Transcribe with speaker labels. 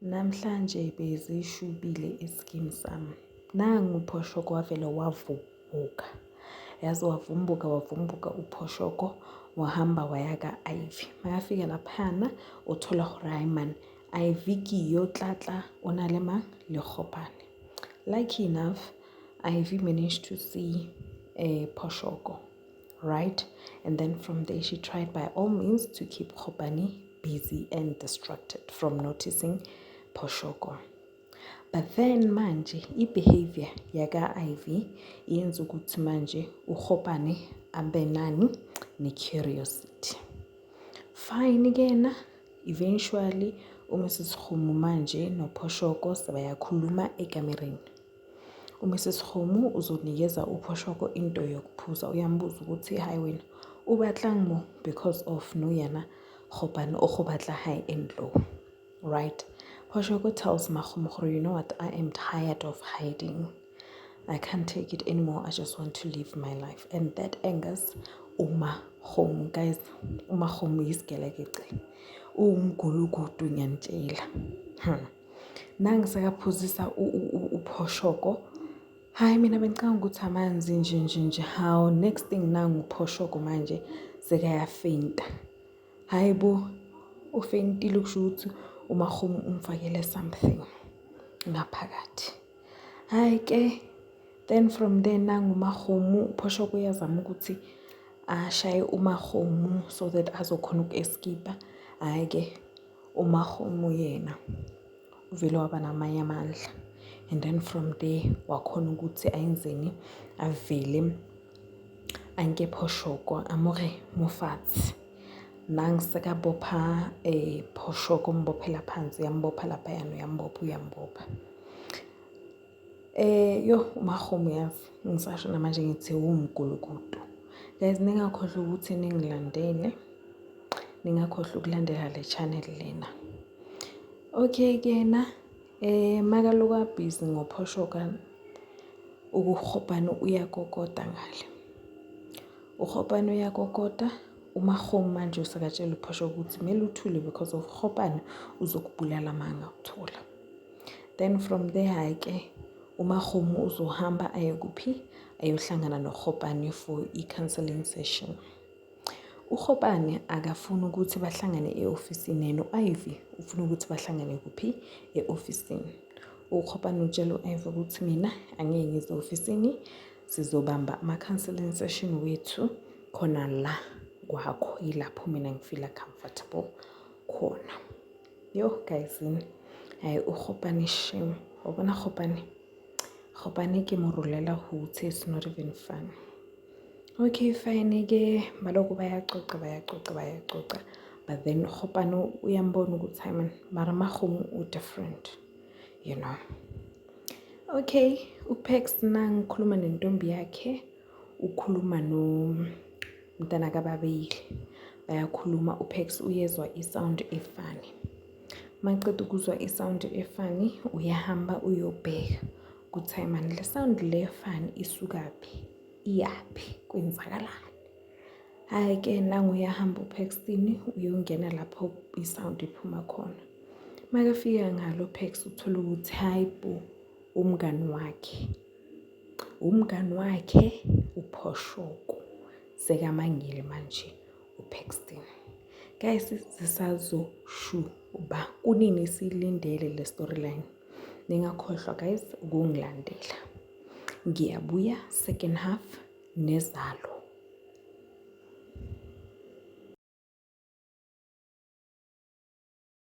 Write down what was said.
Speaker 1: Namhlanje bezishubile iskimu sami. Nangu uPhoshoko wavele wavumbuka. Yazi wavumbuka uPhoshoko wahamba waya ka-Ivy. Makafika laphana uthola uRayman. Ivy kiyo tlatla onalema le Kgopane. Lucky enough, Ivy managed to see Phoshoko, right? And then from there she tried by all means to keep Kgopane busy and distracted from noticing Phoshoko. But then manje behavior yaga Ivy yenza ukuthi manje uKgopane abe nani ne-curiosity. Fine again, eventually uMrs. Kgomo manje noPhoshoko sebayakhuluma ekamereni. uMrs. Kgomo uzonikeza uPhoshoko into yokuphuza. Uyambuza ukuthi hayi wena ubatlang mo because of no yana Kgopane o batla high and low, right? Phoshoko tells Makgomo, you know what, I am tired of hiding. I can't take it anymore. I just want to live my life. And that angers uMakgomo. Guys, uMakgomo is gelekece. Umgulukudu ngiyantshela. Nangisakaphuzisa uPhoshoko. Hayi mina bengicanga ukuthi amanzi nje. How next thing nangu uPhoshoko manje sekayafeinta. Hayibo ufeintile kusho ukuthi uMakgomo umfakele something ngaphakathi. Hayi ke then from there nangu uMakgomo uPhoshoko uyazama ukuthi ashaye uMakgomo so that azokhona uku-escape. Hayi ke uMakgomo yena uvele waba namanye amandla. And then from there wakhona ukuthi ayenzeni avele anke Phoshoko amore mofatsi. Nangisekabopha Phoshoko umbophela phansi yambopha lapha uyambopha. Yo uMakgomo yazi ngisasho namanje ngithi umgulukudu. Guys ningakhohlwa ukuthi ningilandele. Ningakhohlwa ukulandela le channel lena. Okay kena makaloku busy ngoPhoshoko uKgopane uyakokota ngale. uKgopane uyakokota. uMakgomo manje usekatshela uPhoshoko ukuthi kumele uthule because of Kgopane uzokubulala manga uthola. Then from there hayi ke uMakgomo uzohamba ayekuphi ayohlangana noKgopane for i-counseling session. uKgopane akafuni ukuthi bahlangane e-ofisini no-Ivy ufuna ukuthi bahlangane kuphi e-ofisini. uKgopane utshela u-Ivy ukuthi mina angeke ngize e-ofisini sizobamba ama-counseling session wethu khona la kwakho ilapho mina ngifila comfortable khona. Yo guys hayi uKgopane shame. Ubona Kgopane ke morulela huthi it's not even fun. Okay fine ke baloku bayacoca. But then Kgopane uyambona ukuthi hayi man mara Makgomo different, you know. Okay uPex nangikhuluma nentombi yakhe ukhuluma nomntana kaBabeli. Bayakhuluma uPex uyezwa isound efani. Maqeda ukuzwa isound efani uyahamba uyobheka ukuthi hayi man le sound le efani isukaphi iyaphi kwenzakalani. Hayi ke nangu uyahamba uPexini uyongena lapho isound iphuma khona. Makafika ngalo uPex uthola ukuthi hayibo umngani wakhe uPhoshoko sekamangile manje uPexini. Guys sisazoshuba kunini silindele le storyline. Ningakhohlwa guys ukungilandela. Ngiyabuya second half nezalo.